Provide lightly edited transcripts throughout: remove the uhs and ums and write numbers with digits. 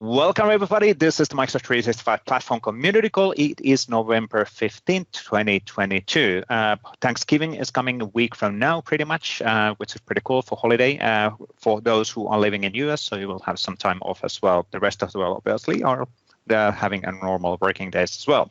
Welcome, everybody. This is the Microsoft 365 Platform Community Call. It is November 15th, 2022. Thanksgiving is coming a week from now, pretty much, which is pretty cool for holiday for those who are living in US. So you will have some time off as well. The rest of the world, obviously, are having a normal working days as well.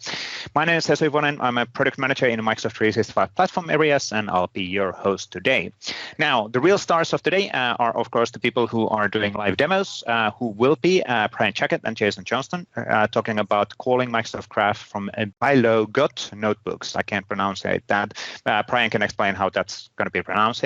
My name is Jesse Vonen. I'm a product manager in the Microsoft 365 platform areas, and I'll be your host today. Now, the real stars of today are, of course, the people who are doing live demos, who will be Brian Checkett and Jason Johnston, talking about calling Microsoft Graph from a Bilogot notebooks. I can't pronounce that. Brian can explain how that's going to be pronounced.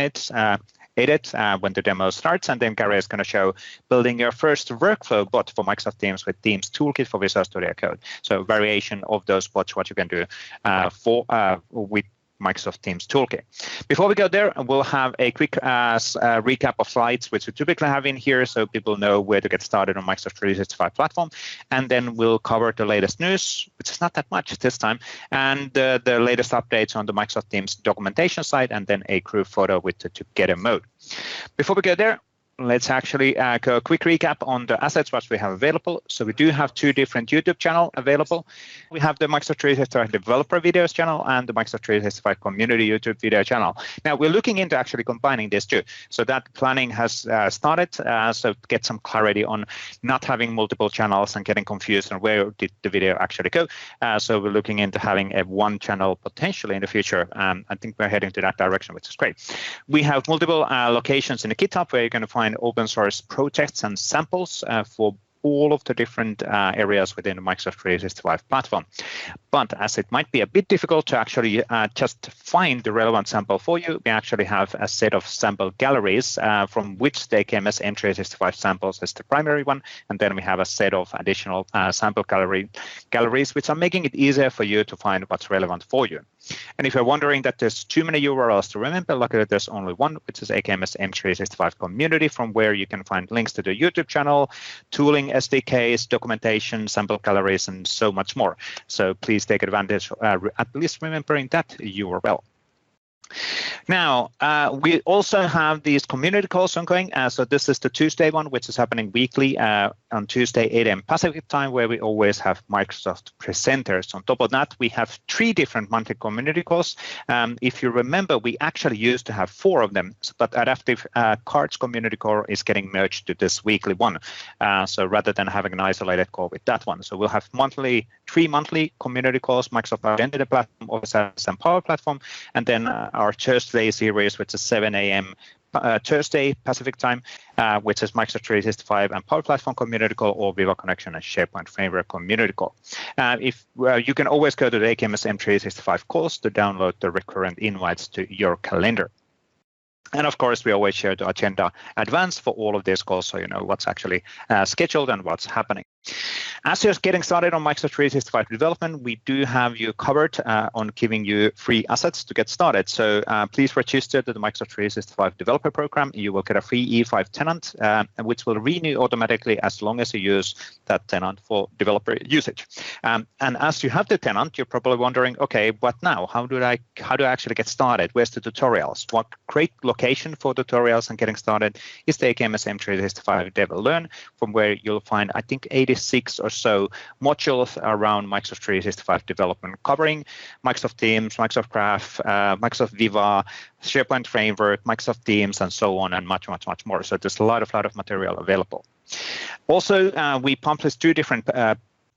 When the demo starts, and then Gary is going to show building your first workflow bot for Microsoft Teams with Teams Toolkit for Visual Studio Code. So variation of those bots, what you can do with Microsoft Teams Toolkit. Before we go there, we'll have a quick recap of slides, which we typically have in here, so people know where to get started on Microsoft 365 platform. And then we'll cover the latest news, which is not that much this time, and the latest updates on the Microsoft Teams documentation side, and then a group photo with the Together mode. Before we go there, let's actually go a quick recap on the assets what we have available. So we do have two different YouTube channels available. We have the Microsoft 365 Developer Videos channel and the Microsoft 365 Community YouTube video channel. Now we're looking into actually combining these two. So that planning has started. So to get some clarity on not having multiple channels and getting confused on where did the video actually go. So we're looking into having a one channel potentially in the future. I think we're heading to that direction, which is great. We have multiple locations in the GitHub where you're going to find open source projects and samples for all of the different areas within the Microsoft 365 platform. But as it might be a bit difficult to actually just find the relevant sample for you, we actually have a set of sample galleries from which the AKMS M365 samples is the primary one. And then we have a set of additional sample galleries, which are making it easier for you to find what's relevant for you. And if you're wondering that there's too many URLs to remember, luckily there's only one, which is AKMS M365 Community, from where you can find links to the YouTube channel, tooling, SDKs, documentation, sample galleries, and so much more. So please take advantage, at least remembering that URL. Now, we also have these community calls ongoing. So this is the Tuesday one, which is happening weekly on Tuesday, 8 a.m. Pacific time, where we always have Microsoft presenters. On top of that, we have 3 different monthly community calls. If you remember, we actually used to have 4 of them, but Adaptive Cards community call is getting merged to this weekly one. So rather than having an isolated call with that one, so we'll have 3 monthly community calls, Microsoft Identity Platform, Office and Power Platform, and then our Thursday series, which is 7 a.m. Thursday Pacific time, which is Microsoft 365 and Power Platform community call, or Viva Connection and SharePoint Framework community call. You can always go to the AKMS M365 calls to download the recurrent invites to your calendar. And of course, we always share the agenda advance for all of these calls, so you know what's actually scheduled and what's happening. As you're getting started on Microsoft 365 development, we do have you covered on giving you free assets to get started. So please register to the Microsoft 365 developer program. You will get a free E5 tenant, which will renew automatically as long as you use that tenant for developer usage. And as you have the tenant, you're probably wondering, okay, what now? How do I actually get started? Where's the tutorials? What great location for tutorials and getting started is the AKMS M365 Dev Learn, from where you'll find, I think, 86 or so modules around Microsoft 365 development, covering Microsoft Teams, Microsoft Graph, Microsoft Viva, SharePoint Framework, Microsoft Teams, and so on, and much more. So there's a lot of material available. Also, we publish 2 different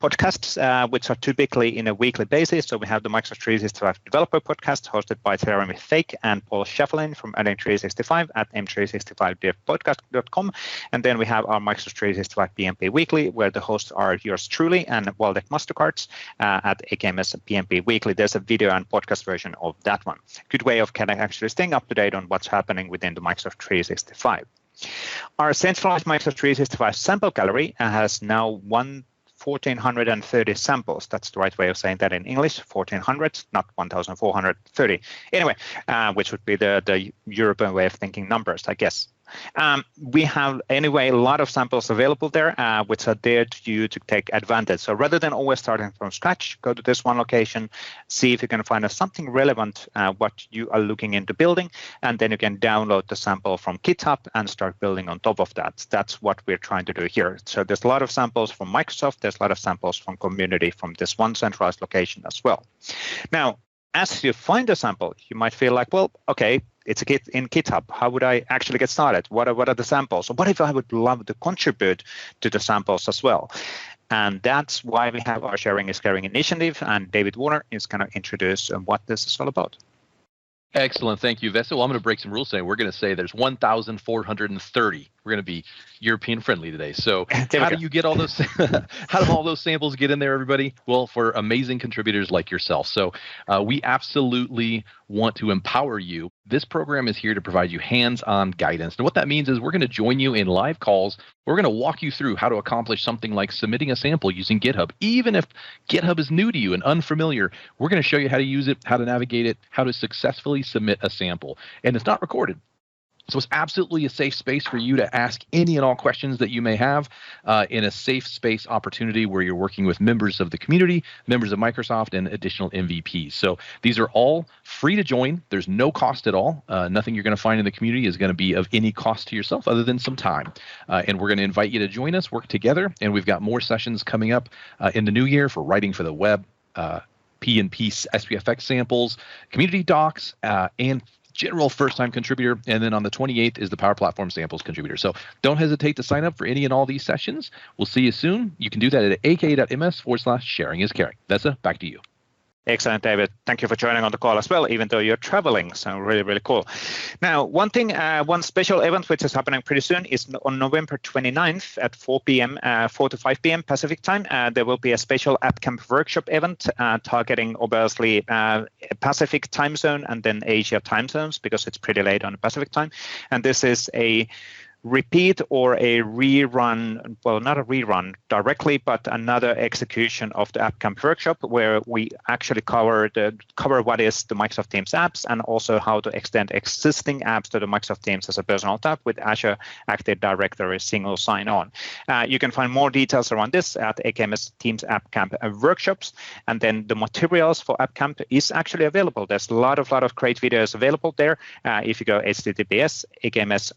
podcasts, which are typically in a weekly basis. So we have the Microsoft 365 Developer Podcast hosted by Jeremy Fake and Paul Schaffelin from Adding 365 at m365devpodcast.com. And then we have our Microsoft 365 PMP Weekly, where the hosts are yours truly and Waldek Mastercards at AKMS PMP Weekly. There's a video and podcast version of that one. Good way of actually staying up to date on what's happening within the Microsoft 365. Our centralized Microsoft 365 sample gallery has now 1,430 samples. That's the right way of saying that in English, 1,400, not 1,430. Anyway, which would be the European way of thinking numbers, I guess. We have anyway a lot of samples available there, which are there to you to take advantage. So rather than always starting from scratch, go to this one location, see if you can find something relevant what you are looking into building, and then you can download the sample from GitHub and start building on top of that. That's what we're trying to do here. So there's a lot of samples from Microsoft, there's a lot of samples from community from this one centralized location as well. Now, as you find a sample, you might feel like, well, okay, it's a Git in GitHub. How would I actually get started? What are the samples? So what if I would love to contribute to the samples as well? And that's why we have our Sharing is Caring initiative, and David Warner is going to introduce what this is all about. Excellent. Thank you, Vesa. Well, I'm going to break some rules today. We're going to say there's 1,430. We're going to be European friendly today. So how do you get all those, how do all those samples get in there, everybody? Well, for amazing contributors like yourself. So we absolutely want to empower you. This program is here to provide you hands-on guidance. And what that means is we're going to join you in live calls. We're going to walk you through how to accomplish something like submitting a sample using GitHub. Even if GitHub is new to you and unfamiliar, we're going to show you how to use it, how to navigate it, how to successfully submit a sample. And it's not recorded. So it's absolutely a safe space for you to ask any and all questions that you may have in a safe space opportunity where you're working with members of the community, members of Microsoft, and additional MVPs. So these are all free to join. There's no cost at all. Nothing you're going to find in the community is going to be of any cost to yourself other than some time. And we're going to invite you to join us, work together. And we've got more sessions coming up in the new year for writing for the web, P&P SPFX samples, community docs, and general first-time contributor, and then on the 28th is the Power Platform Samples contributor. So don't hesitate to sign up for any and all these sessions. We'll see you soon. You can do that at aka.ms/sharing is caring. Vesa, back to you. Excellent, David. Thank you for joining on the call as well, even though you're traveling. So really, really cool. Now, one thing, one special event which is happening pretty soon is on November 29th at 4 to 5 p.m. Pacific time. There will be a special App Camp workshop event targeting obviously Pacific time zone and then Asia time zones because it's pretty late on the Pacific time. And this is a repeat or a rerun, well, not a rerun directly, but another execution of the App Camp workshop where we actually cover what is the Microsoft Teams apps and also how to extend existing apps to the Microsoft Teams as a personal tab with Azure Active Directory single sign-on. You can find more details around this at AKMS Teams App Camp workshops, and then the materials for App Camp is actually available. There's a lot of great videos available there. If you go https AKMS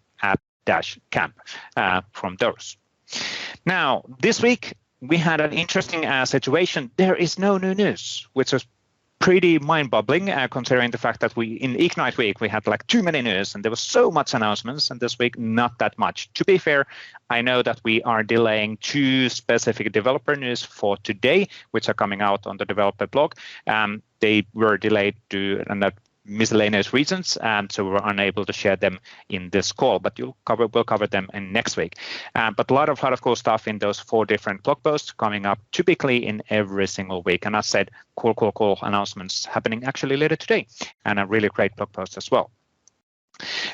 app-camp from those. Now, this week, we had an interesting situation. There is no new news, which was pretty mind-boggling considering the fact that in Ignite week, we had like too many news and there was so much announcements, and this week, not that much. To be fair, I know that we are delaying 2 specific developer news for today, which are coming out on the developer blog. They were delayed due to miscellaneous reasons, so we were unable to share them in this call, but we'll cover them in next week. But a lot of cool stuff in those 4 different blog posts coming up typically in every single week. And I said cool announcements happening actually later today, and a really great blog post as well.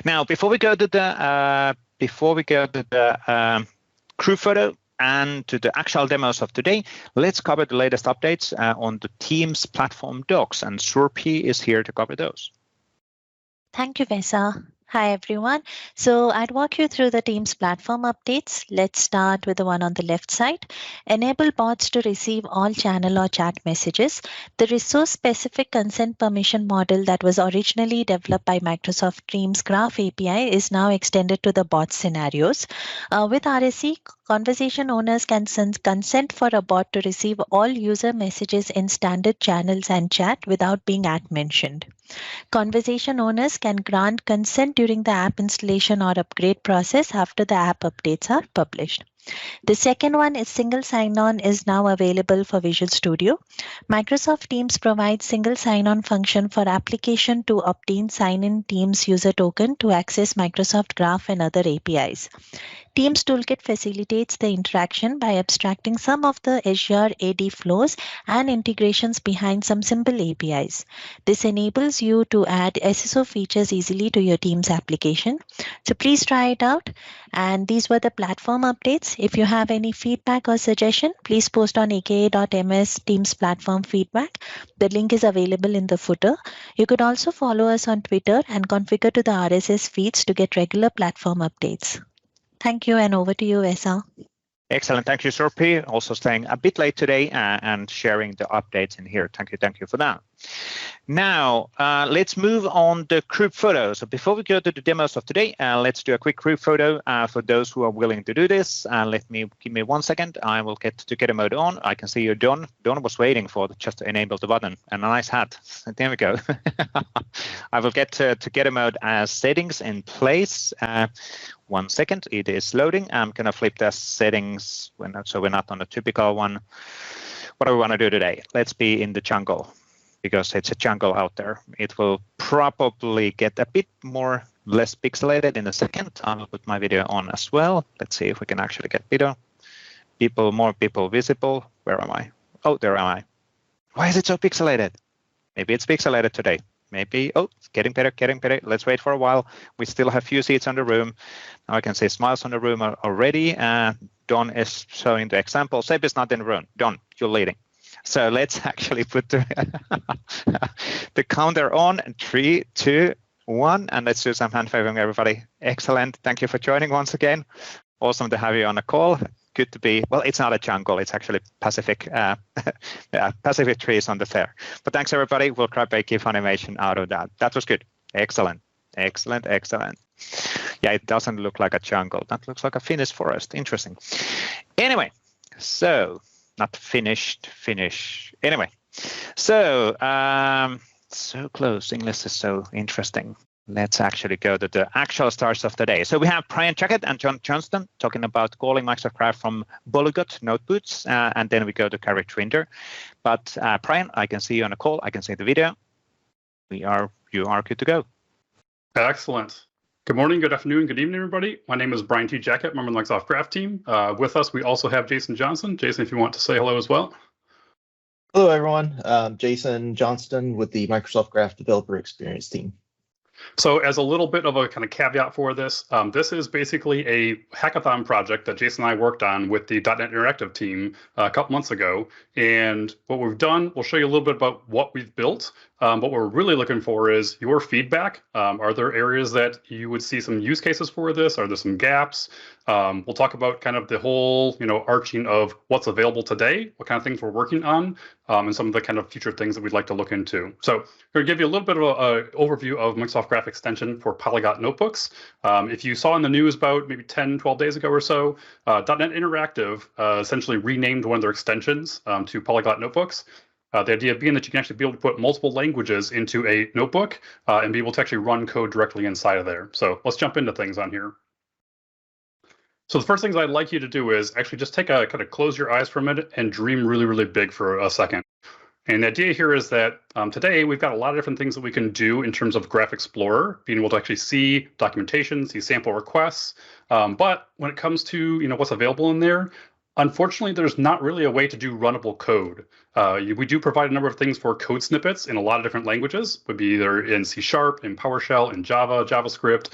Now, before we go to the crew photo and to the actual demos of today, let's cover the latest updates on the Teams platform docs, and Surpi is here to cover those. Thank you, Vesa. Hi, everyone. So I'd walk you through the Teams platform updates. Let's start with the one on the left side. Enable bots to receive all channel or chat messages. The resource-specific consent permission model that was originally developed by Microsoft Teams Graph API is now extended to the bot scenarios. With RSC, conversation owners can consent for a bot to receive all user messages in standard channels and chat without being @mentioned. Conversation owners can grant consent during the app installation or upgrade process after the app updates are published. The second one is single sign-on is now available for Visual Studio. Microsoft Teams provides single sign-on function for application to obtain sign-in Teams user token to access Microsoft Graph and other APIs. Teams Toolkit facilitates the interaction by abstracting some of the Azure AD flows and integrations behind some simple APIs. This enables you to add SSO features easily to your Teams application. So please try it out. And these were the platform updates. updates. If you have any feedback or suggestion, please post on aka.ms Teams platform feedback. The link is available in the footer. You could also follow us on Twitter and configure to the RSS feeds to get regular platform updates. Thank you, and over to you, Esa. Excellent. Thank you, Sorpi. Also staying a bit late today and sharing the updates in here. Thank you for that. Now, let's move on the group photo. So before we go to the demos of today, let's do a quick group photo for those who are willing to do this. Give me 1 second. I will get together mode on. I can see you, Don. Don was waiting for just to enable the button, and a nice hat. There we go. I will get together mode as settings in place. 1 second, it is loading. I'm gonna flip the settings so we're not on the typical one. What do we want to do today? Let's be in the jungle, because it's a jungle out there. It will probably get a bit less pixelated in a second. I will put my video on as well. Let's see if we can actually get more people visible. Where am I? Oh, there am I. Why is it so pixelated? Maybe it's pixelated today. Maybe, oh, it's getting better. Let's wait for a while. We still have few seats on the room. Now I can see smiles on the room already. Don is showing the example. Seb is not in the room. Don, you're leading. So let's actually put the counter on. 3, 2, 1, and let's do some hand waving, everybody. Excellent. Thank you for joining once again. Awesome to have you on the call. Good to be, well, it's not a jungle, it's actually Pacific Pacific trees on the fair. But thanks, everybody. We'll grab a GIF animation out of that. That was good. Excellent. Yeah, it doesn't look like a jungle. That looks like a Finnish forest. Interesting. Anyway, so not finished. Anyway, so so close. English is so interesting. Let's actually go to the actual stars of the day. So we have Brian Jackett and John Johnston talking about calling Microsoft Graph from Polyglot notebooks, and then we go to Gary Trinder. But Brian, I can see you on the call. I can see the video. You are good to go. Excellent. Good morning, good afternoon, good evening, everybody. My name is Brian T. Jackett, member of the Microsoft Graph team. With us, we also have Jason Johnson. Jason, if you want to say hello as well. Hello, everyone. Jason Johnston with the Microsoft Graph Developer Experience team. So as a little bit of a kind of caveat for this, this is basically a hackathon project that Jason and I worked on with the .NET Interactive team a couple months ago. And what we've done, we'll show you a little bit about what we've built. But what we're really looking for is your feedback. Are there areas that you would see some use cases for this? Are there some gaps? We'll talk about kind of the whole, arching of what's available today, what kind of things we're working on, and some of the kind of future things that we'd like to look into. So I'm going to give you a little bit of an overview of Microsoft Graph Extension for Polyglot notebooks. If you saw in the news about maybe 10, 12 days ago or so, .NET Interactive essentially renamed one of their extensions to Polyglot notebooks. The idea being that you can actually be able to put multiple languages into a notebook and be able to actually run code directly inside of there. So let's jump into things on here. So the first things I'd like you to do is actually just take a kind of close your eyes for a minute and dream really, really big for a second. And the idea here is that today we've got a lot of different things that we can do in terms of Graph Explorer, being able to actually see documentation, see sample requests. But when it comes to what's available in there, unfortunately, there's not really a way to do runnable code. We do provide a number of things for code snippets in a lot of different languages, would be either in C#, in PowerShell, in Java, JavaScript,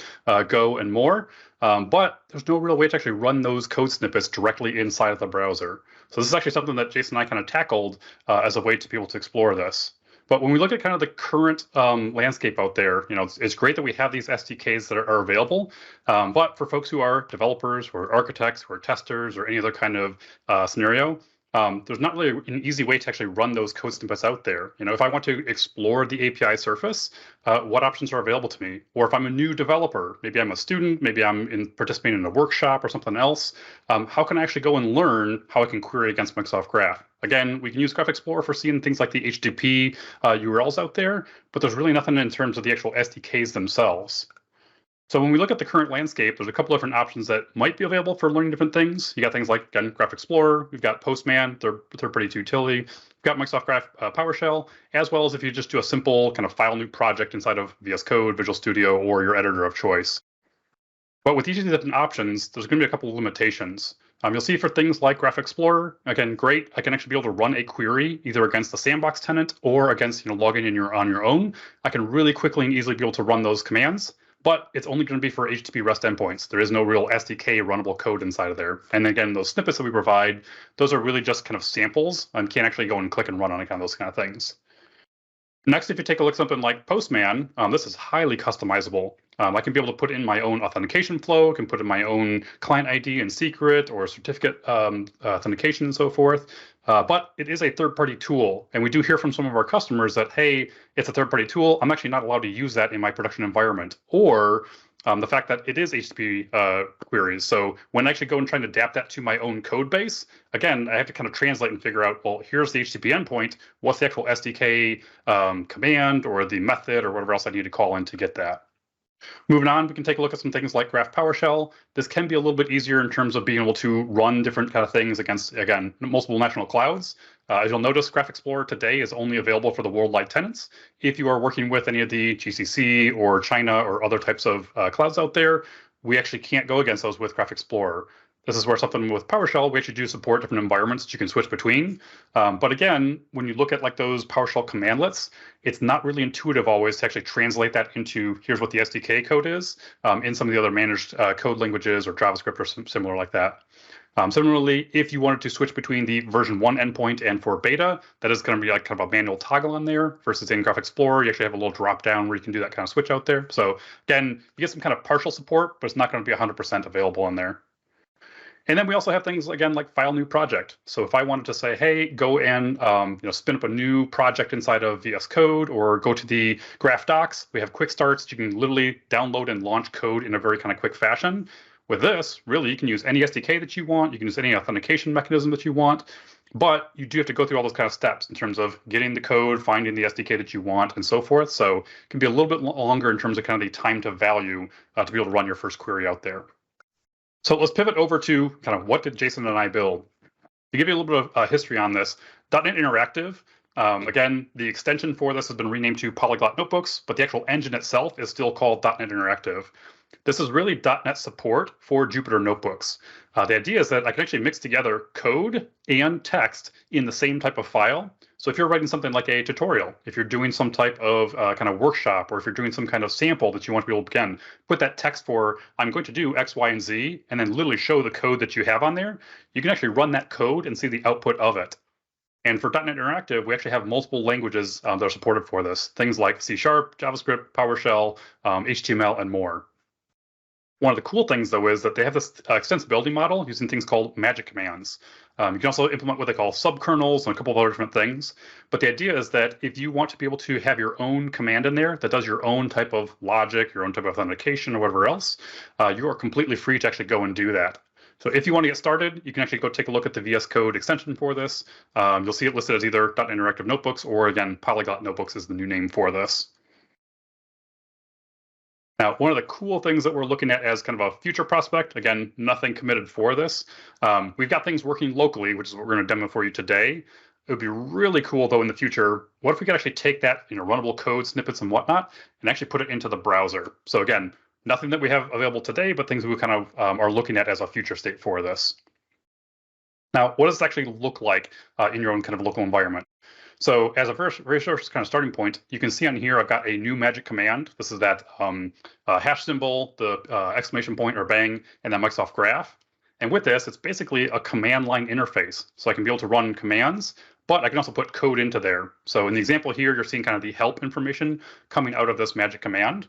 Go, and more. But there's no real way to actually run those code snippets directly inside of the browser. So this is actually something that Jason and I kind of tackled as a way to be able to explore this. But when we look at kind of the current landscape out there, it's great that we have these SDKs that are available. But for folks who are developers, who are architects, who are testers, or any other kind of scenario, there's not really an easy way to actually run those code snippets out there. If I want to explore the API surface, what options are available to me? Or if I'm a new developer, maybe I'm a student, maybe I'm participating in a workshop or something else, how can I actually go and learn how I can query against Microsoft Graph? Again, we can use Graph Explorer for seeing things like the HTTP URLs out there, but there's really nothing in terms of the actual SDKs themselves. So when we look at the current landscape, there's a couple different options that might be available for learning different things. You got things like, again, Graph Explorer, we've got Postman, they're pretty utility. We've got Microsoft Graph PowerShell, as well as if you just do a simple kind of file new project inside of VS Code, Visual Studio, or your editor of choice. But with each of these different options, there's going to be a couple of limitations. You'll see for things like Graph Explorer, again, great. I can actually be able to run a query either against the sandbox tenant or against logging in on your own. I can really quickly and easily be able to run those commands. but it's only going to be for HTTP REST endpoints. There is no real SDK runnable code inside of there. And again, those snippets that we provide, those are really just kind of samples and can't actually go and click and run on those kind of things. Next, if you take a look at something like Postman, this is highly customizable. I can be able to put in my own authentication flow, can put in my own client ID and secret or certificate authentication and so forth. But it is a third-party tool. And we do hear from some of our customers that, hey, it's a third-party tool. I'm actually not allowed to use that in my production environment. Or the fact that it is HTTP queries. So when I actually go and try to adapt that to my own code base, again, I have to kind of translate and figure out, well, here's the HTTP endpoint. What's the actual SDK command or the method or whatever else I need to call in to get that? Moving on, we can take a look at some things like Graph PowerShell. This can be a little bit easier in terms of being able to run different kind of things against, again, multiple national clouds. As you'll notice, Graph Explorer today is only available for the worldwide tenants. If you are working with any of the GCC or China or other types of clouds out there, we actually can't go against those with Graph Explorer. This is where something with PowerShell, we actually do support different environments that you can switch between. But again, when you look at like those PowerShell commandlets, it's not really intuitive always to actually translate that into here's what the SDK code is in some of the other managed code languages or JavaScript or similar like that. Similarly, if you wanted to switch between the version 1 endpoint and for beta, that is going to be like kind of a manual toggle on there versus in Graph Explorer, you actually have a little drop down where you can do that kind of switch out there. So again, you get some kind of partial support, but it's not going to be 100% available in there. And then we also have things, again, like file new project. So if I wanted to say, hey, go and spin up a new project inside of VS Code or go to the Graph Docs, we have quick starts. You can literally download and launch code in a very kind of quick fashion. With this, really, you can use any SDK that you want. You can use any authentication mechanism that you want. But you do have to go through all those kind of steps in terms of getting the code, finding the SDK that you want, and so forth. So it can be a little bit longer in terms of kind of the time to value to be able to run your first query out there. So let's pivot over to kind of what did Jason and I build. To give you a little bit of history on this, .NET Interactive, again, the extension for this has been renamed to Polyglot Notebooks, but the actual engine itself is still called .NET Interactive. This is really .NET support for Jupyter Notebooks. The idea is that I can actually mix together code and text in the same type of file. So if you're writing something like a tutorial, if you're doing some type of kind of workshop, or if you're doing some kind of sample that you want to be able to, again, put that text for, I'm going to do X, Y, and Z, and then literally show the code that you have on there, you can actually run that code and see the output of it. And for .NET Interactive, we actually have multiple languages that are supported for this, things like C#, JavaScript, PowerShell, HTML, and more. One of the cool things, though, is that they have this extensibility model using things called magic commands. You can also implement what they call subkernels and a couple of other different things. But the idea is that if you want to be able to have your own command in there that does your own type of logic, your own type of authentication, or whatever else, you are completely free to actually go and do that. So if you want to get started, you can actually go take a look at the VS Code extension for this. You'll see it listed as either .NET Interactive Notebooks or, again, Polyglot Notebooks is the new name for this. Now, one of the cool things that we're looking at as kind of a future prospect, again, nothing committed for this. We've got things working locally, which is what we're going to demo for you today. It would be really cool, though, in the future, what if we could actually take that, runnable code, snippets, and whatnot, and actually put it into the browser? So again, nothing that we have available today, but things we kind of are looking at as a future state for this. Now, what does it actually look like in your own kind of local environment? So as a very first kind of starting point, you can see on here, I've got a new magic command. This is that hash symbol, the exclamation point or bang, and then Microsoft Graph. And with this, it's basically a command line interface. So I can be able to run commands, but I can also put code into there. So in the example here, you're seeing kind of the help information coming out of this magic command.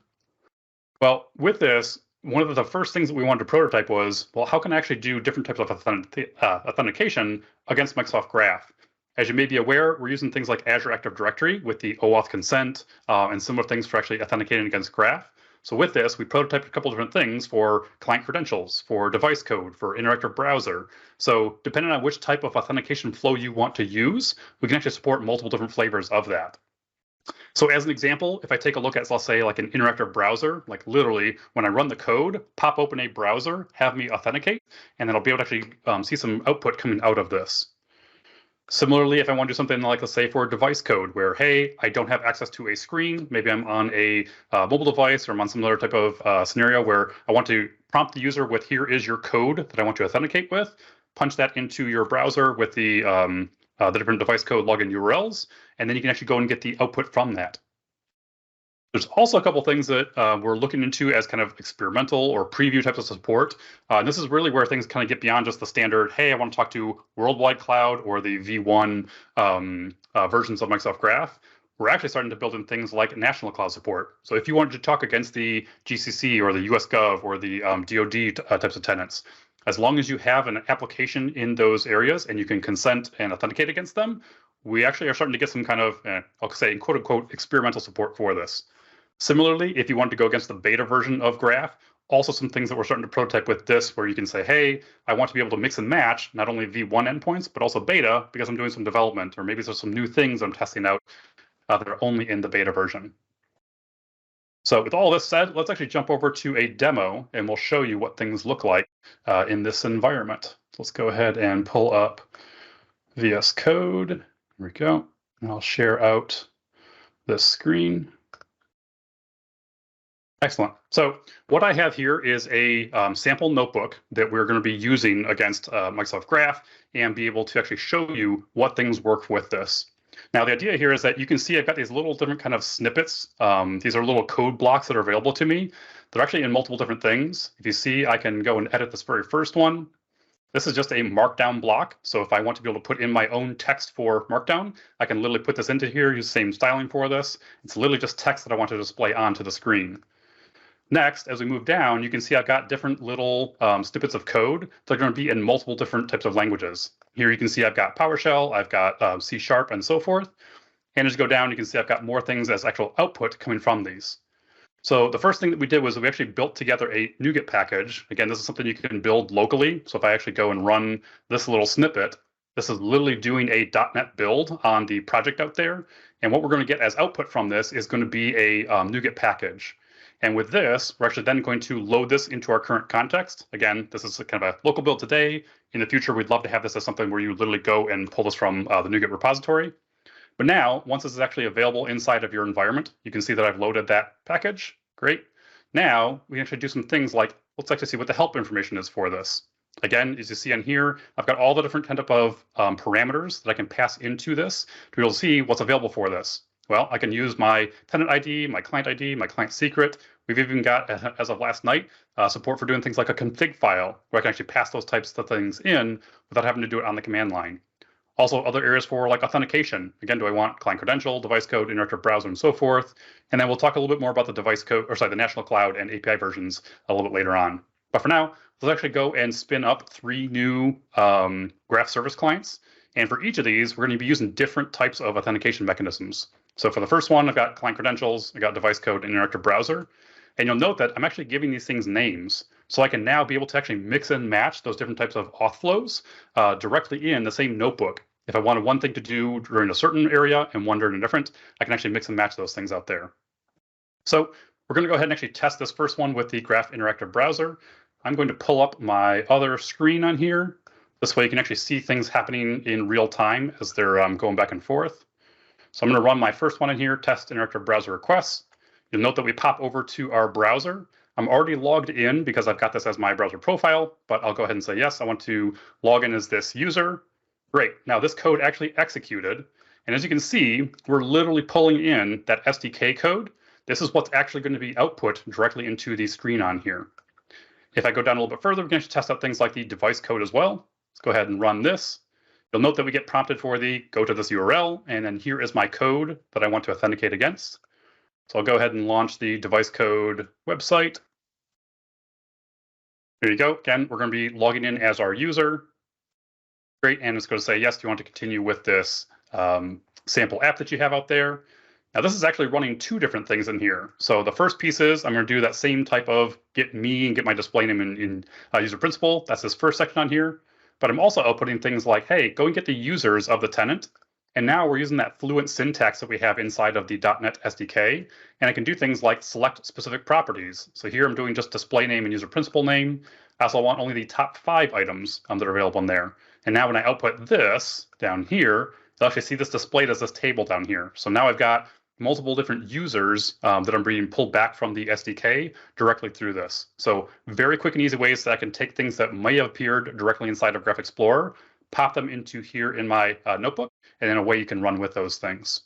Well, with this, one of the first things that we wanted to prototype was, well, how can I actually do different types of authentication against Microsoft Graph? As you may be aware, we're using things like Azure Active Directory with the OAuth consent and similar things for actually authenticating against Graph. So with this, we prototyped a couple different things for client credentials, for device code, for interactive browser. So depending on which type of authentication flow you want to use, we can actually support multiple different flavors of that. So as an example, if I take a look at, let's say, like an interactive browser, like literally when I run the code, pop open a browser, have me authenticate, and then I'll be able to actually see some output coming out of this. Similarly, if I want to do something like, let's say, for device code where, hey, I don't have access to a screen, maybe I'm on a mobile device or I'm on some other type of scenario where I want to prompt the user with, here is your code that I want to authenticate with, punch that into your browser with the different device code login URLs, and then you can actually go and get the output from that. There's also a couple things that we're looking into as kind of experimental or preview types of support. And this is really where things kind of get beyond just the standard, hey, I want to talk to worldwide cloud or the V1 versions of Microsoft Graph. We're actually starting to build in things like national cloud support. So if you wanted to talk against the GCC or the US Gov or the DoD types of tenants, as long as you have an application in those areas and you can consent and authenticate against them, we actually are starting to get some kind of, I'll say, quote unquote, experimental support for this. Similarly, if you want to go against the beta version of Graph, also some things that we're starting to prototype with this, where you can say, hey, I want to be able to mix and match not only V1 endpoints, but also beta because I'm doing some development, or maybe there's some new things I'm testing out that are only in the beta version. So with all this said, let's actually jump over to a demo and we'll show you what things look like in this environment. So let's go ahead and pull up VS Code. Here we go. And I'll share out this screen. Excellent. So what I have here is a sample notebook that we're going to be using against Microsoft Graph and be able to actually show you what things work with this. Now, the idea here is that you can see I've got these little different kind of snippets. These are little code blocks that are available to me. They're actually in multiple different things. If you see, I can go and edit this very first one. This is just a markdown block. So if I want to be able to put in my own text for markdown, I can literally put this into here, use the same styling for this. It's literally just text that I want to display onto the screen. Next, as we move down, you can see I've got different little snippets of code that are going to be in multiple different types of languages. Here you can see I've got PowerShell, I've got C#, and so forth. And as you go down, you can see I've got more things as actual output coming from these. So the first thing that we did was we actually built together a NuGet package. Again, this is something you can build locally. So if I actually go and run this little snippet, this is literally doing a .NET build on the project out there. And what we're going to get as output from this is going to be a NuGet package. And with this, we're actually then going to load this into our current context. Again, this is kind of a local build today. In the future, we'd love to have this as something where you literally go and pull this from the NuGet repository. But now, once this is actually available inside of your environment, you can see that I've loaded that package. Great. Now, we actually do some things like, let's actually see what the help information is for this. Again, as you see on here, I've got all the different kind of parameters that I can pass into this to be able to see what's available for this. Well, I can use my tenant ID, my client secret. We've even got, as of last night, support for doing things like a config file, where I can actually pass those types of things in without having to do it on the command line. Also, other areas for like authentication. Again, do I want client credential, device code, interactive browser, and so forth? And then we'll talk a little bit more about the device code, or sorry, the national cloud and API versions a little bit later on. But for now, let's actually go and spin up 3 new Graph service clients. And for each of these, we're going to be using different types of authentication mechanisms. So for the first one, I've got client credentials, I've got device code, and interactive browser. And you'll note that I'm actually giving these things names. So I can now be able to actually mix and match those different types of auth flows directly in the same notebook. If I wanted one thing to do during a certain area and one during a different, I can actually mix and match those things out there. So we're going to go ahead and actually test this first one with the Graph Interactive Browser. I'm going to pull up my other screen on here. This way you can actually see things happening in real time as they're going back and forth. So I'm going to run my first one in here, test interactive browser requests. You'll note that we pop over to our browser. I'm already logged in because I've got this as my browser profile, but I'll go ahead and say, yes, I want to log in as this user. Great. Now this code actually executed. And as you can see, we're literally pulling in that SDK code. This is what's actually going to be output directly into the screen on here. If I go down a little bit further, we can actually test out things like the device code as well. Let's go ahead and run this. You'll note that we get prompted for the go to this URL, and then here is my code that I want to authenticate against. So I'll go ahead and launch the device code website. Here you go. Again, we're going to be logging in as our user. Great, and it's going to say, yes, do you want to continue with this sample app that you have out there? Now, this is actually running 2 different things in here. So the first piece is I'm going to do that same type of get me and get my display name in user principal. That's this first section on here. But I'm also outputting things like, hey, go and get the users of the tenant. And now we're using that fluent syntax that we have inside of the .NET SDK. And I can do things like select specific properties. So here I'm doing just display name and user principal name. I also want only the top 5 items that are available in there. And now when I output this down here, you'll actually see this displayed as this table down here. So now I've got multiple different users that I'm being pulled back from the SDK directly through this. So very quick and easy ways that I can take things that may have appeared directly inside of Graph Explorer, pop them into here in my notebook, and in a way you can run with those things.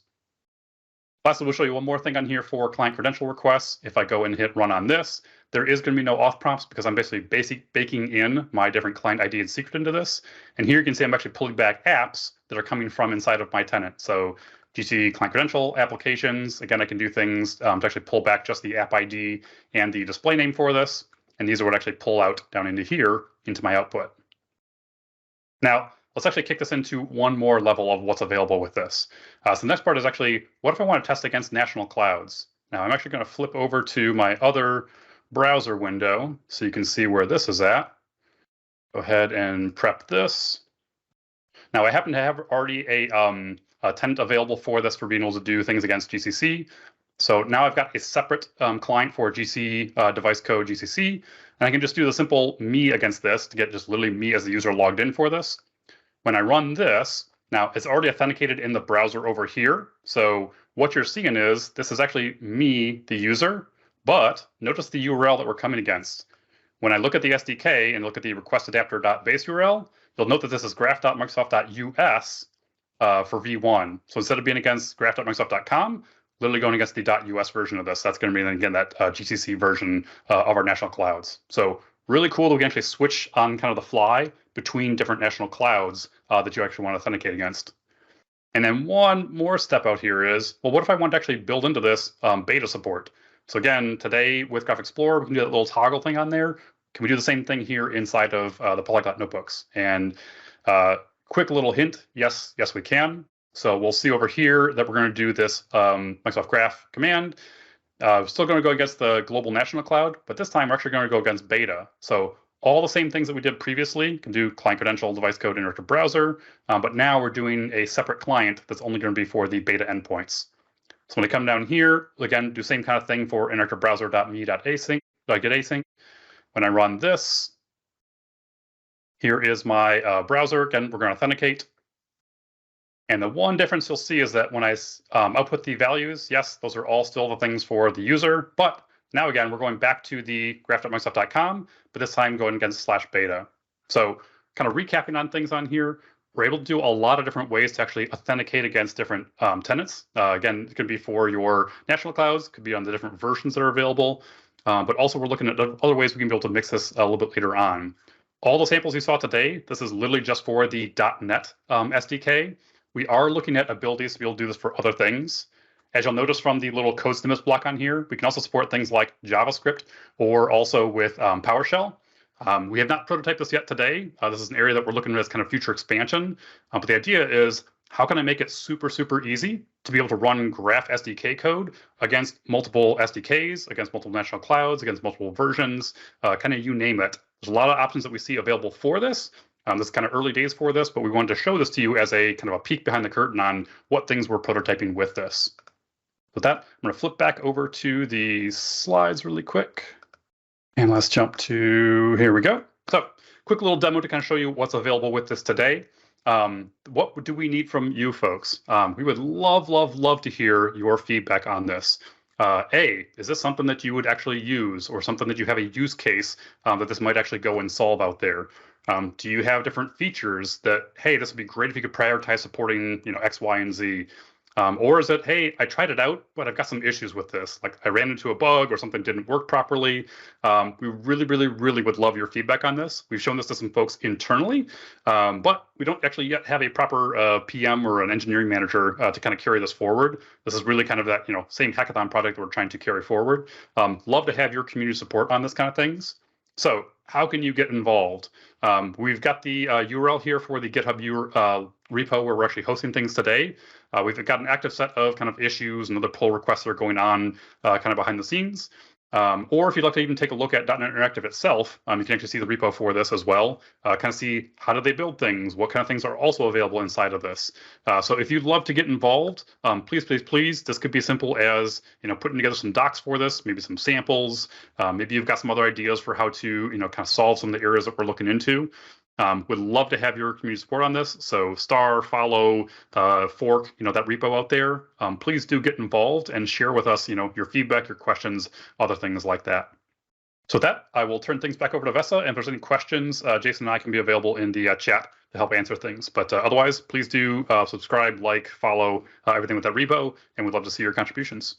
Lastly, we'll show you one more thing on here for client credential requests. If I go and hit run on this, there is going to be no auth prompts because I'm basically baking in my different client ID and secret into this. And here you can see I'm actually pulling back apps that are coming from inside of my tenant. So GC client credential applications, again, I can do things to actually pull back just the app ID and the display name for this. And these are what actually pull out down into here into my output. Now, let's actually kick this into one more level of what's available with this. So the next part is actually, what if I want to test against national clouds? Now, I'm actually going to flip over to my other browser window so you can see where this is at. Go ahead and prep this. Now, I happen to have already a tenant available for this for being able to do things against GCC. So now I've got a separate client for GC device code GCC, and I can just do the simple me against this to get just literally me as the user logged in for this. When I run this, now it's already authenticated in the browser over here. So what you're seeing is this is actually me, the user, but notice the URL that we're coming against. When I look at the SDK and look at the request adapter.base URL, you'll note that this is graph.microsoft.us for v1. So instead of being against graph.microsoft.com, literally going against the .us version of this, that's going to be, again, that GCC version of our national clouds. So really cool that we can actually switch on kind of the fly between different national clouds that you actually want to authenticate against. And then one more step out here is, well, what if I want to actually build into this beta support? So again, today with Graph Explorer, we can do that little toggle thing on there. Can we do the same thing here inside of the Polyglot notebooks? And quick little hint, yes, we can. So we'll see over here that we're going to do this Microsoft Graph command. Still going to go against the global national cloud, but this time we're actually going to go against beta. So all the same things that we did previously, can do client credential, device code, interactive browser, but now we're doing a separate client that's only going to be for the beta endpoints. So when I come down here, again, do same kind of thing for interactive browser.me.async, get async. When I run this, here is my browser. Again, we're going to authenticate. And the one difference you'll see is that when I output the values, yes, those are all still the things for the user, but now again, we're going back to the graph.microsoft.com, but this time going against /beta. So kind of recapping on things on here, we're able to do a lot of different ways to actually authenticate against different tenants. Again, it could be for your national clouds, could be on the different versions that are available, but also we're looking at other ways we can be able to mix this a little bit later on. All the samples you saw today, this is literally just for the .NET SDK. We are looking at abilities to be able to do this for other things. As you'll notice from the little code snippets block on here, we can also support things like JavaScript or also with PowerShell. We have not prototyped this yet today. This is an area that we're looking at as kind of future expansion. But the idea is, how can I make it super, super easy to be able to run Graph SDK code against multiple SDKs, against multiple national clouds, against multiple versions, kind of you name it. There's a lot of options that we see available for this. This is kind of early days for this, but we wanted to show this to you as a kind of a peek behind the curtain on what things we're prototyping with this. With that, I'm going to flip back over to the slides really quick. And let's jump to, here we go. So quick little demo to kind of show you what's available with this today. What do we need from you folks? We would love to hear your feedback on this. Is this something that you would actually use or something that you have a use case that this might actually go and solve out there? Do you have different features that, hey, this would be great if you could prioritize supporting, X, Y, and Z? Or is it, hey, I tried it out, but I've got some issues with this. Like I ran into a bug or something didn't work properly. We really would love your feedback on this. We've shown this to some folks internally, but we don't actually yet have a proper PM or an engineering manager to kind of carry this forward. This is really kind of that, same hackathon project that we're trying to carry forward. Love to have your community support on this kind of things. So how can you get involved? We've got the URL here for the GitHub repo where we're actually hosting things today. We've got an active set of kind of issues and other pull requests that are going on kind of behind the scenes. Or if you'd like to even take a look at .NET Interactive itself, you can actually see the repo for this as well. Kind of see how do they build things, what kind of things are also available inside of this. So if you'd love to get involved, please, this could be as simple as putting together some docs for this, maybe some samples. Maybe you've got some other ideas for how to kind of solve some of the areas that we're looking into. Would love to have your community support on this. So follow, fork, that repo out there. Please do get involved and share with us, your feedback, your questions, other things like that. So with that, I will turn things back over to Vesa. And if there's any questions, Jason and I can be available in the chat to help answer things. But otherwise, please do subscribe, like, follow everything with that repo, and we'd love to see your contributions.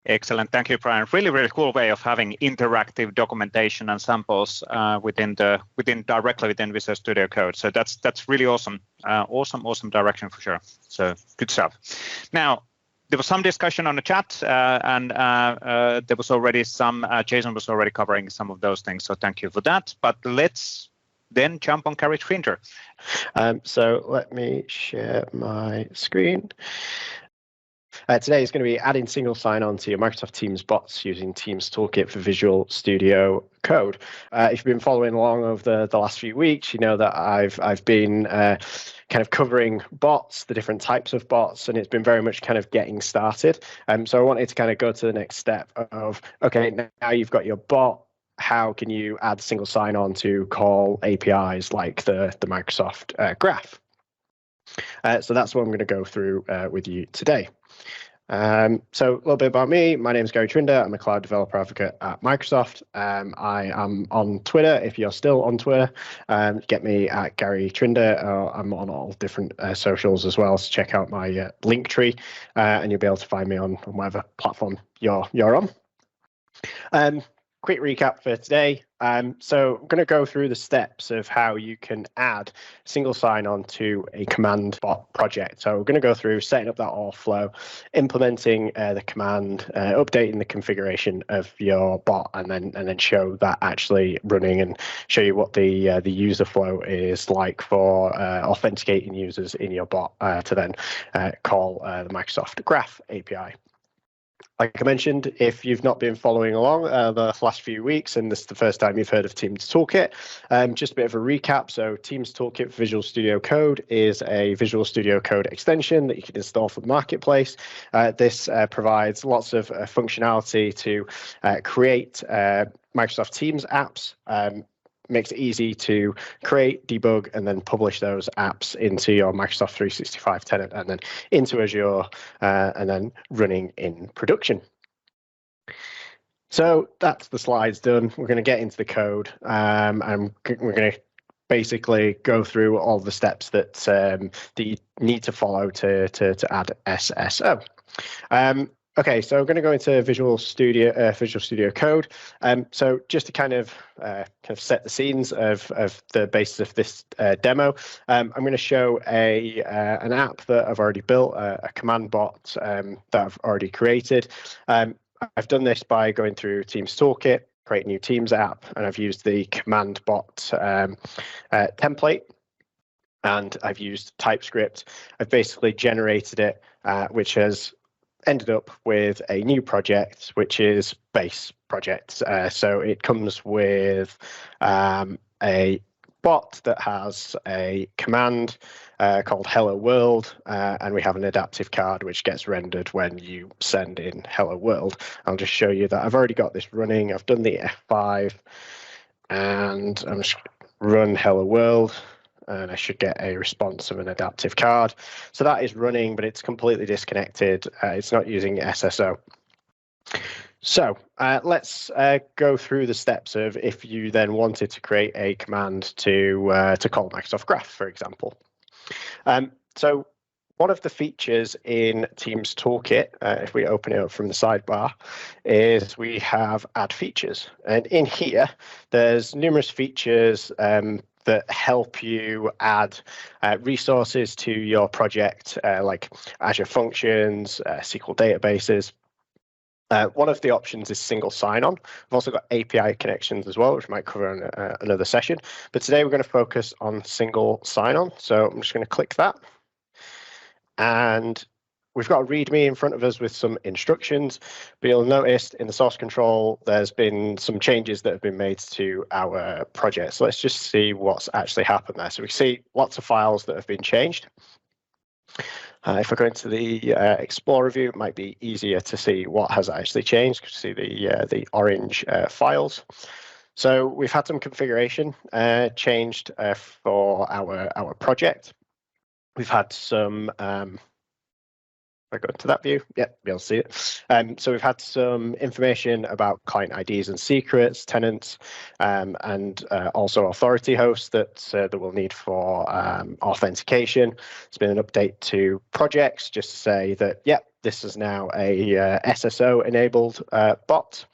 Excellent. Thank you, Brian. Really, really cool way of having interactive documentation and samples directly within Visual Studio Code. So that's really awesome. Awesome direction for sure. So good stuff. Now, there was some discussion on the chat, and there was already some. Jason was already covering some of those things. So thank you for that. But let's then jump on Carriage Printer. So let me share my screen. Today is going to be adding single sign-on to your Microsoft Teams bots using Teams Toolkit for Visual Studio Code. If you've been following along over the last few weeks, you know that I've been kind of covering bots, the different types of bots, and it's been very much kind of getting started. So I wanted to kind of go to the next step of, okay, now you've got your bot. How can you add single sign-on to call APIs like the Microsoft Graph? So that's what I'm going to go through with you today. So a little bit about me. My name is Gary Trinder. I'm a cloud developer advocate at Microsoft. I am on Twitter. If you're still on Twitter, get me at Gary Trinder. I'm on all different socials as well. So check out my link tree, and you'll be able to find me on whatever platform you're on. Quick recap for today. So I'm going to go through the steps of how you can add single sign-on to a command bot project. So we're going to go through setting up that auth flow, implementing the command, updating the configuration of your bot, and then show that actually running and show you what the user flow is like for authenticating users in your bot to then call the Microsoft Graph API. Like I mentioned, if you've not been following along the last few weeks, and this is the first time you've heard of Teams Toolkit, just a bit of a recap. So Teams Toolkit for Visual Studio Code is a Visual Studio Code extension that you can install from the marketplace. This provides lots of functionality to create Microsoft Teams apps. Makes it easy to create, debug, and then publish those apps into your Microsoft 365 tenant and then into Azure and then running in production. So that's the slides done. We're going to get into the code and we're going to basically go through all the steps that you need to follow to add SSO. Okay, so I'm going to go into Visual Studio Code. So just to kind of set the scenes of the basis of this demo, I'm going to show an app that I've already built, a command bot that I've already created. I've done this by going through Teams Toolkit, create a new Teams app, and I've used the command bot template. And I've used TypeScript. I've basically generated it, which has ended up with a new project, which is base project. So it comes with a bot that has a command called hello world, and we have an adaptive card which gets rendered when you send in hello world. I'll just show you that I've already got this running. I've done the F5 and I'm just run hello world, and I should get a response of an adaptive card. So that is running, but it's completely disconnected. It's not using SSO. So let's go through the steps of if you then wanted to create a command to call Microsoft Graph, for example. So one of the features in Teams Toolkit, if we open it up from the sidebar, is we have add features. And in here, there's numerous features that help you add resources to your project, like Azure Functions, SQL databases. One of the options is single sign-on. We've also got API connections as well, which we might cover in another session. But today we're going to focus on single sign-on. So I'm just going to click that. And we've got a README in front of us with some instructions, but you'll notice in the source control, there's been some changes that have been made to our project. So let's just see what's actually happened there. So we see lots of files that have been changed. If I go into the Explorer view, it might be easier to see what has actually changed. You can see the orange files. So we've had some configuration changed for our project. We've had some I go into that view, yep, you'll see it. So we've had some information about client IDs and secrets, tenants, and also authority hosts that we'll need for authentication. It's been an update to projects just to say that, yep, this is now a SSO-enabled bot.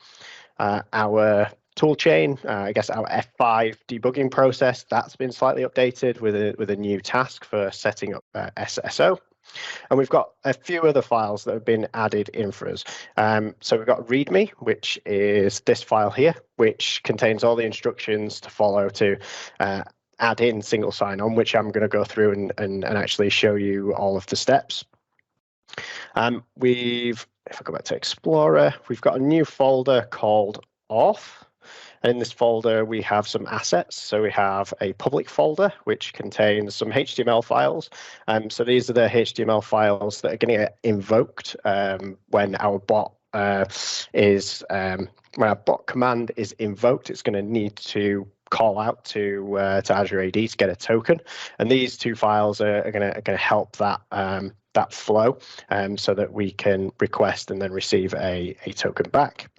Our toolchain, I guess our F5 debugging process, that's been slightly updated with a new task for setting up SSO. And we've got a few other files that have been added in for us. So we've got README, which is this file here, which contains all the instructions to follow to add in single sign-on, which I'm going to go through and actually show you all of the steps. If I go back to Explorer, we've got a new folder called Auth. And in this folder, we have some assets. So we have a public folder, which contains some HTML files. So these are the HTML files that are going to get invoked when our bot when our bot command is invoked. It's going to need to call out to Azure AD to get a token. And these two files are going to help that that flow so that we can request and then receive a token back.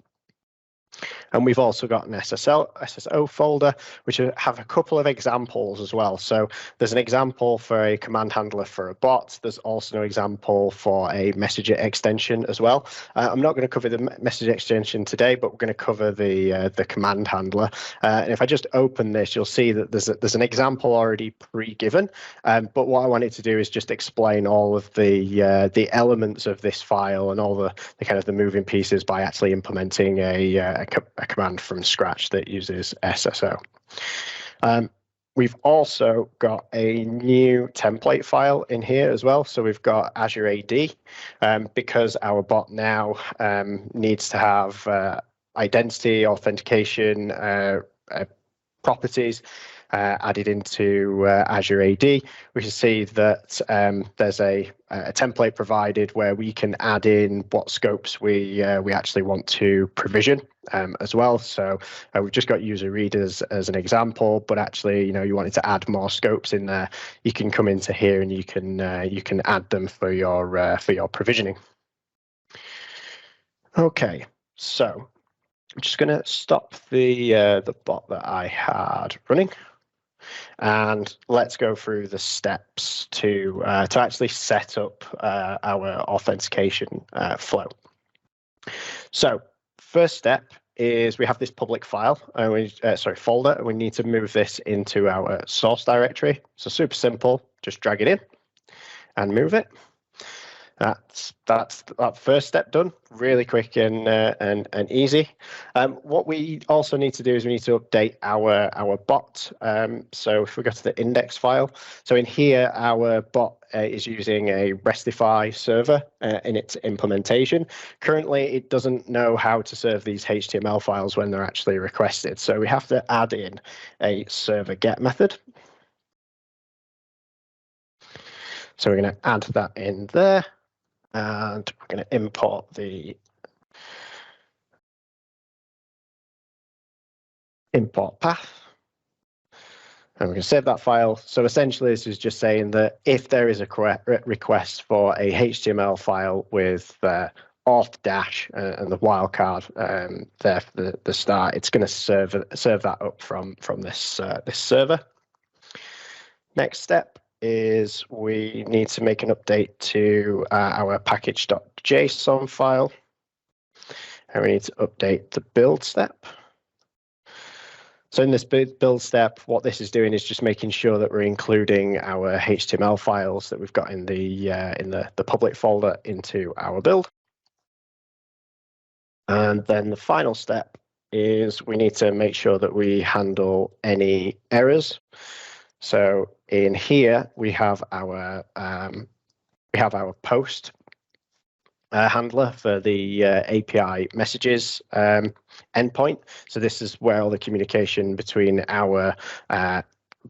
And we've also got an SSO folder, which have a couple of examples as well. So there's an example for a command handler for a bot. There's also an example for a messenger extension as well. I'm not going to cover the messenger extension today, but we're going to cover the command handler. And if I just open this, you'll see that there's an example already pre-given. But what I wanted to do is just explain all of the elements of this file and all the kind of the moving pieces by actually implementing a command from scratch that uses SSO. We've also got a new template file in here as well. So we've got Azure AD because our bot now needs to have identity, authentication, properties added into Azure AD. We can see that there's a template provided where we can add in what scopes we actually want to provision as well. So we've just got user readers as an example, but actually, you wanted to add more scopes in there. You can come into here and you can add them for your provisioning. Okay, so I'm just going to stop the bot that I had running. And let's go through the steps to actually set up our authentication flow. So first step is we have this public file, folder, and we need to move this into our source directory. So super simple, just drag it in and move it. That's that first step done, really quick and easy. What we also need to do is we need to update our bot. So if we go to the index file, so in here our bot is using a Restify server in its implementation. Currently, it doesn't know how to serve these HTML files when they're actually requested. So we have to add in a server get method. So we're going to add that in there. And we're going to import the import path. And we're going to save that file. So essentially, this is just saying that if there is a request for a HTML file with auth dash and the wildcard there for the start, it's going to serve that up from this this server. Next step is we need to make an update to our package.json file. And we need to update the build step. So in this build step, what this is doing is just making sure that we're including our HTML files that we've got in the public folder into our build. And then the final step is we need to make sure that we handle any errors. So in here we have our post handler for the API messages endpoint. So this is where all the communication between our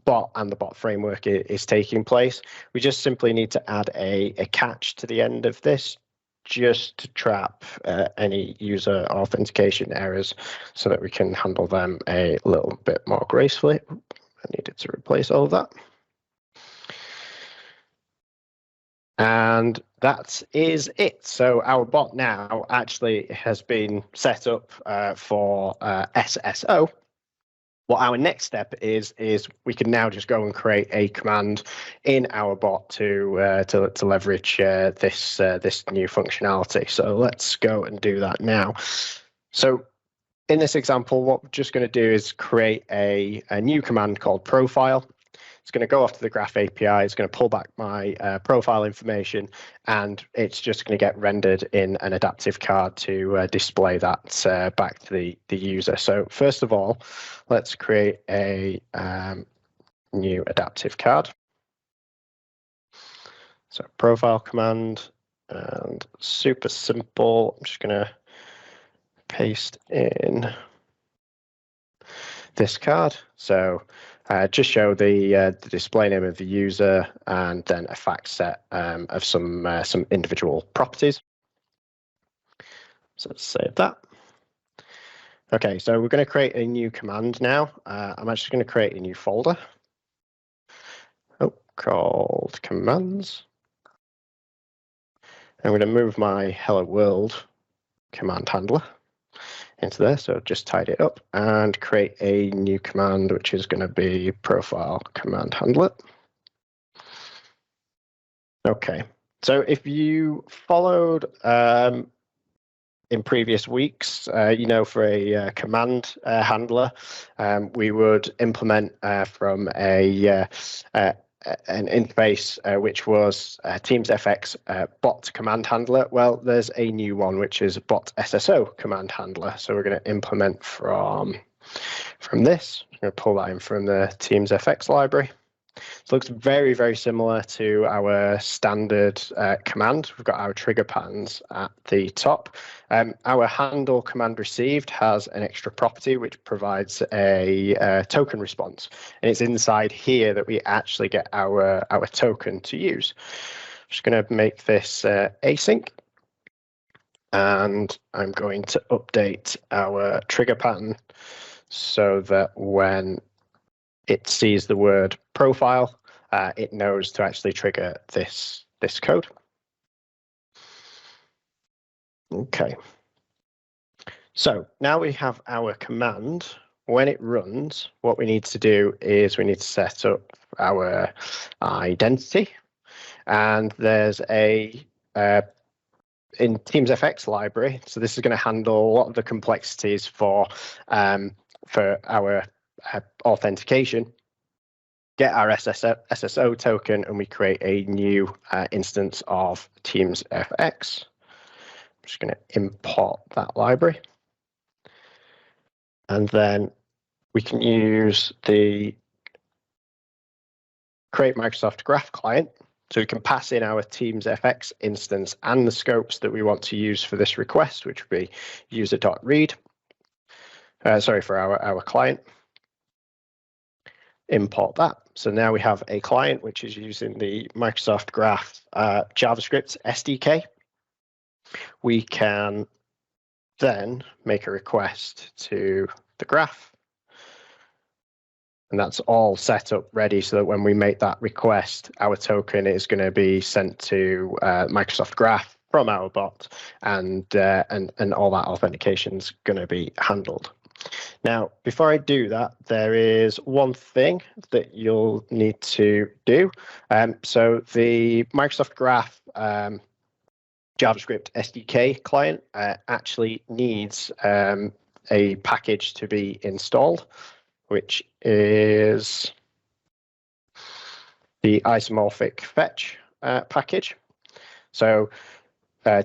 bot and the bot framework is taking place. We just simply need to add a catch to the end of this just to trap any user authentication errors so that we can handle them a little bit more gracefully. I needed to replace all of that. And that is it. So our bot now actually has been set up for SSO. What our next step is we can now just go and create a command in our bot to leverage this new functionality. So let's go and do that now. So in this example, what we're just going to do is create a new command called profile. It's going to go off to the Graph API. It's going to pull back my profile information, and it's just going to get rendered in an adaptive card to display that back to the user. So first of all, let's create a new adaptive card. So profile command, and super simple. I'm just going to paste in this card. So just show the display name of the user and then a fact set of some individual properties. So let's save that. Okay, so we're going to create a new command now. I'm actually going to create a new folder called commands. I'm going to move my hello world command handler into there, so just tidy it up and create a new command, which is going to be profile command handler. Okay, so if you followed in previous weeks, you know, for a command handler, we would implement from an interface which was Teams FX bot command handler. Well, there's a new one which is bot SSO command handler. So we're going to implement from this. I'm going to pull that in from the Teams FX library. It looks very, very similar to our standard command. We've got our trigger patterns at the top. Our handle command received has an extra property which provides a token response. And it's inside here that we actually get our token to use. I'm just going to make this async. And I'm going to update our trigger pattern so that when it sees the word profile, it knows to actually trigger this code. Okay. So now we have our command. When it runs, what we need to do is we need to set up our identity. And there's a in Teams FX library. So this is going to handle a lot of the complexities for our authentication. Get our SSO token, and we create a new instance of Teams FX. I'm just going to import that library. And then we can use the create Microsoft Graph client. So we can pass in our Teams FX instance and the scopes that we want to use for this request, which would be user.read. For our client. Import that. So now we have a client which is using the Microsoft Graph JavaScript SDK. We can then make a request to the graph. And that's all set up ready so that when we make that request, our token is going to be sent to Microsoft Graph from our bot, and all that authentication is going to be handled. Now, before I do that, there is one thing that you'll need to do. So the Microsoft Graph JavaScript SDK client actually needs a package to be installed, which is the isomorphic fetch package. So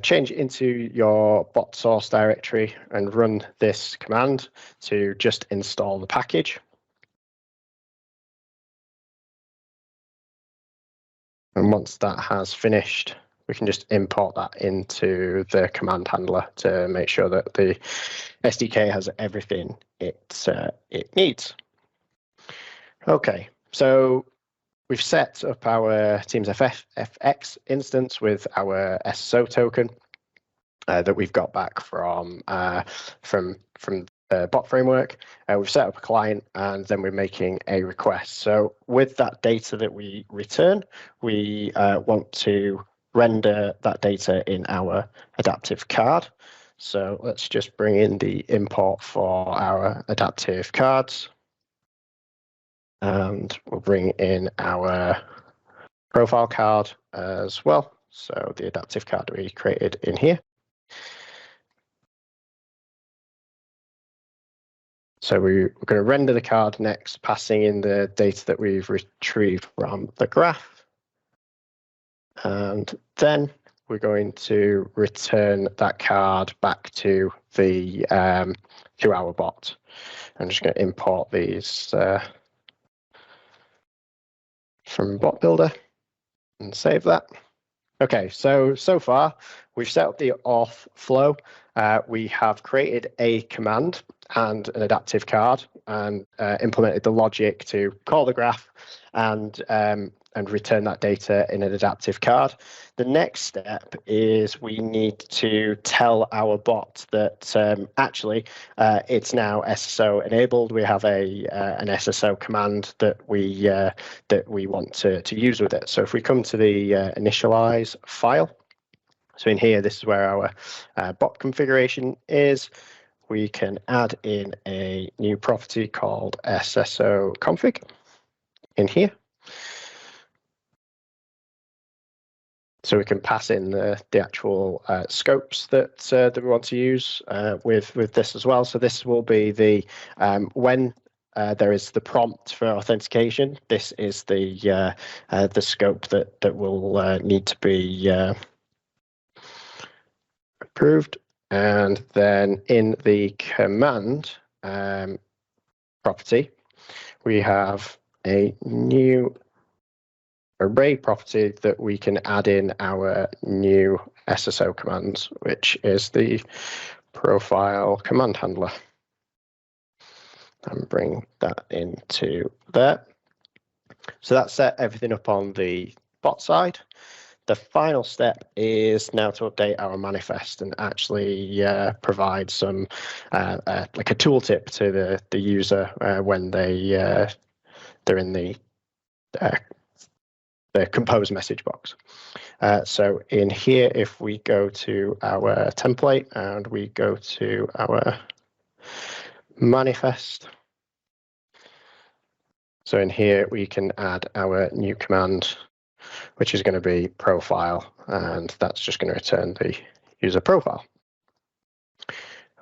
change into your bot source directory and run this command to just install the package. And once that has finished, we can just import that into the command handler to make sure that the SDK has everything it needs. Okay, so we've set up our Teams FX instance with our SSO token that we've got back from the bot framework. We've set up a client, and then we're making a request. So with that data that we return, we want to render that data in our adaptive card. So let's just bring in the import for our adaptive cards. And we'll bring in our profile card as well. So the adaptive card we created in here. So we're going to render the card next, passing in the data that we've retrieved from the graph. And then we're going to return that card back to the to our bot. I'm just going to import these from Bot Builder and save that. Okay, so far we've set up the auth flow. We have created a command and an adaptive card and implemented the logic to call the graph and return that data in an adaptive card. The next step is we need to tell our bot that actually it's now SSO enabled. We have an SSO command that we want to use with it. So if we come to the initialize file, so in here, this is where our bot configuration is. We can add in a new property called SSO config in here. So we can pass in the actual scopes that we want to use with this as well. So this will be the when there is the prompt for authentication. This is the scope that will need to be approved. And then in the command property, we have a new array property that we can add in our new SSO commands, which is the profile command handler. And bring that into there. So that set everything up on the bot side. The final step is now to update our manifest and actually provide some like a tooltip to the user when they're in the compose message box. So in here, if we go to our template and we go to our manifest, so in here we can add our new command, which is going to be profile, and that's just going to return the user profile.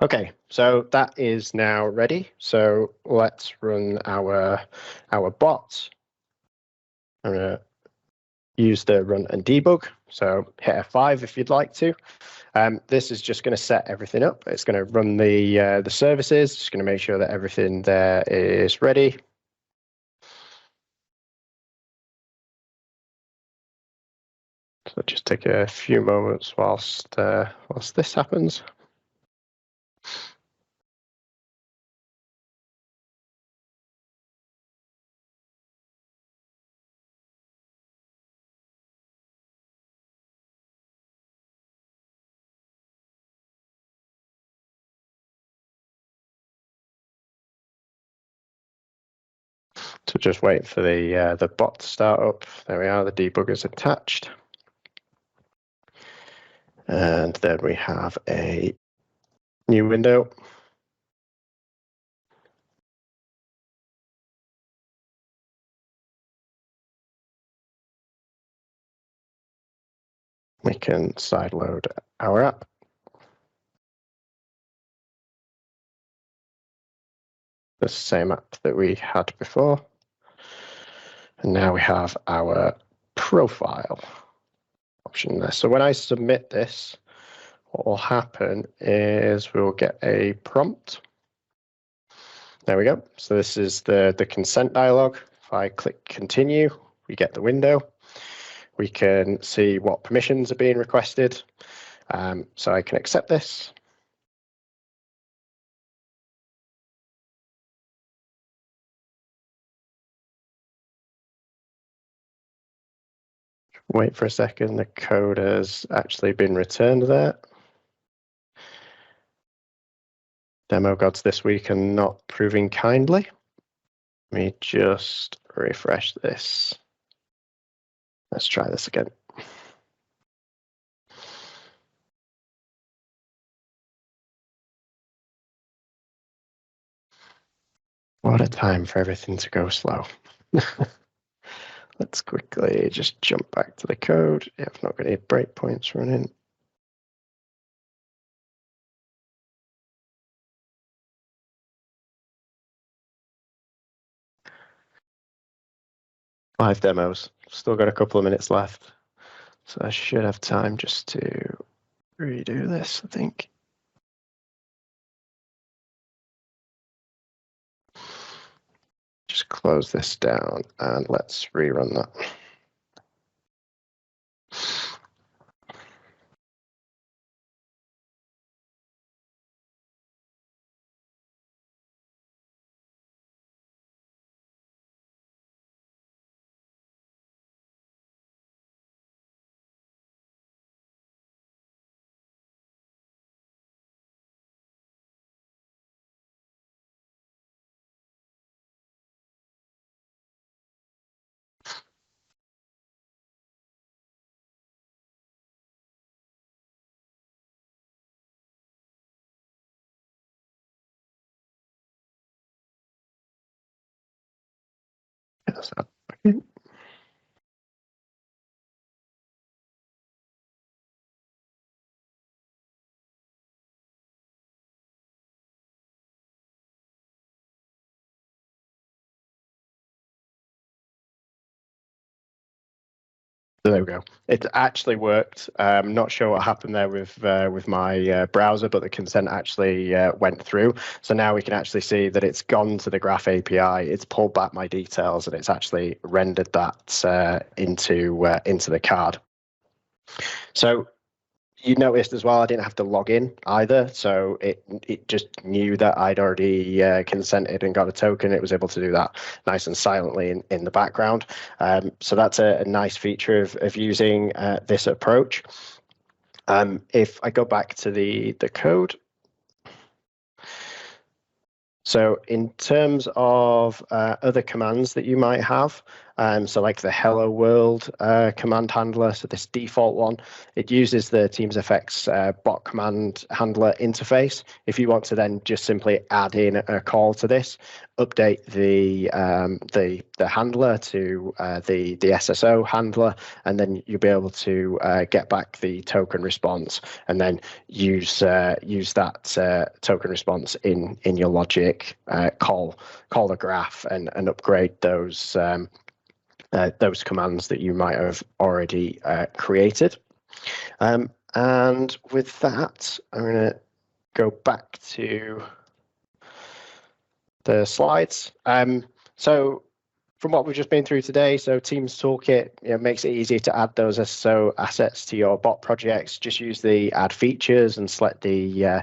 Okay, so that is now ready. So let's run our bot. I'm going to use the run and debug. So hit F5 if you'd like to. This is just going to set everything up. It's going to run the services. Just going to make sure that everything there is ready. So just take a few moments whilst this happens. So just wait for the bot to start up. There we are, the debugger's attached. And then we have a new window. We can sideload our app. The same app that we had before. And now we have our profile option there. So when I submit this, what will happen is we'll get a prompt. There we go. So this is the consent dialog. If I click continue, we get the window. We can see what permissions are being requested. So I can accept this. Wait for a second, the code has actually been returned there. Demo gods this week are not proving kindly. Let me just refresh this. Let's try this again. What a time for everything to go slow. Let's quickly just jump back to the code. Yeah, I've not got any breakpoints running. Live demos. Still got a couple of minutes left. So I should have time just to redo this, I think. Just close this down and let's rerun that. Yes, okay. There we go. It actually worked. I'm not sure what happened there with my browser, but the consent actually went through. So now we can actually see that it's gone to the Graph API. It's pulled back my details, and it's actually rendered that into the card. So you noticed as well, I didn't have to log in either. So it just knew that I'd already consented and got a token. It was able to do that nice and silently in the background. So that's a nice feature of using this approach. If I go back to the code. So in terms of other commands that you might have, so like the hello world command handler, so this default one, it uses the TeamsFX bot command handler interface. If you want to then just simply add in a call to this, update the handler to the SSO handler, and then you'll be able to get back the token response, and then use that token response in your logic, call the graph, and upgrade those commands that you might have already created. And with that, I'm going to go back to the slides. So from what we've just been through today, so Teams Toolkit makes it easy to add those SSO assets to your bot projects. Just use the add features and select the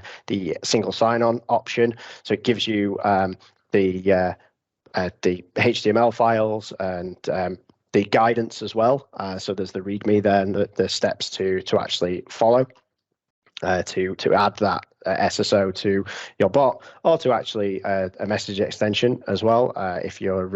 single sign-on option. So it gives you the HTML files and the guidance as well. So there's the README there and the steps to actually follow to add that SSO to your bot, or to actually a message extension as well, if you're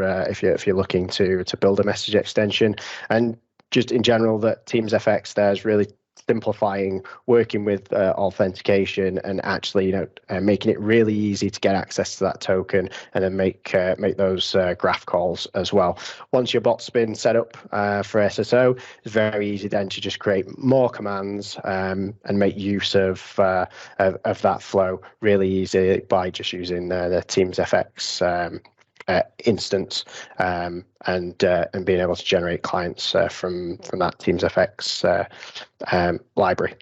looking to build a message extension. And just in general, that TeamsFX there is really simplifying working with authentication, and actually making it really easy to get access to that token, and then make those graph calls as well. Once your bot's been set up for SSO, it's very easy then to just create more commands and make use of that flow really easy by just using the TeamsFX instance, and being able to generate clients from that TeamsFX library.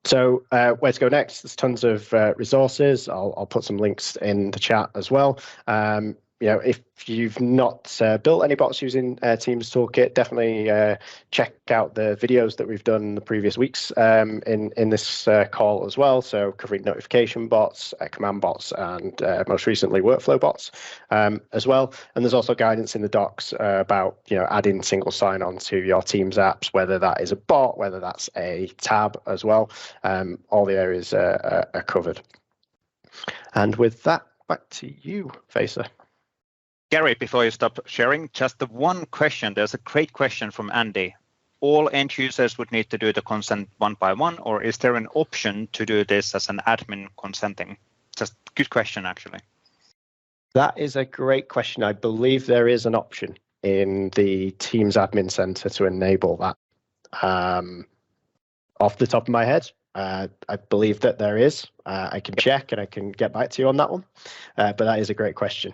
So where to go next? There's tons of resources. I'll put some links in the chat as well. If you've not built any bots using Teams Toolkit, definitely check out the videos that we've done in the previous weeks in this call as well. So covering notification bots, command bots, and most recently workflow bots as well. And there's also guidance in the docs about adding single sign-on to your Teams apps, whether that is a bot, whether that's a tab as well. All the areas are covered. And with that, back to you, Facer. Gary, before you stop sharing, just the one question. There's a great question from Andy. All end users would need to do the consent one by one, or is there an option to do this as an admin consenting? Just good question, actually. That is a great question. I believe there is an option in the Teams Admin Center to enable that. Off the top of my head, I believe that there is. I can check and I can get back to you on that one. But that is a great question.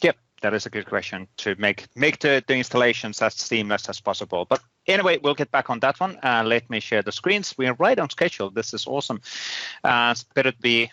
Yep, that is a good question to make the installations as seamless as possible. But anyway, we'll get back on that one. Let me share the screens. We are right on schedule. This is awesome. It's better to be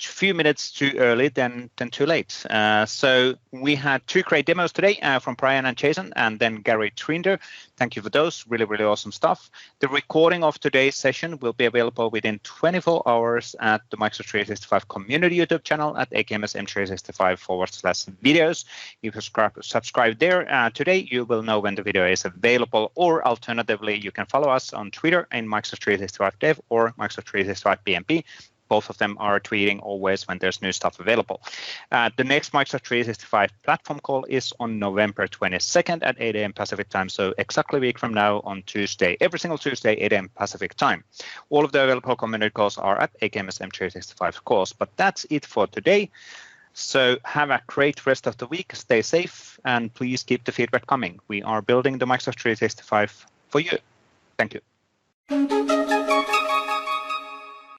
a few minutes too early than too late. So we had 2 great demos today from Brian and Jason, and then Gary Trinder. Thank you for those. Really, really awesome stuff. The recording of today's session will be available within 24 hours at the Microsoft 365 community YouTube channel at akmsm365/videos. If you subscribe there today, you will know when the video is available, or alternatively, you can follow us on Twitter in Microsoft 365 Dev or Microsoft 365 BMP. Both of them are tweeting always when there's new stuff available. The next Microsoft 365 platform call is on November 22nd at 8 a.m. Pacific time. So exactly a week from now on Tuesday, every single Tuesday, 8 a.m. Pacific time. All of the available community calls are at AKMSM365 calls. But that's it for today. So have a great rest of the week. Stay safe and please keep the feedback coming. We are building the Microsoft 365 for you. Thank you.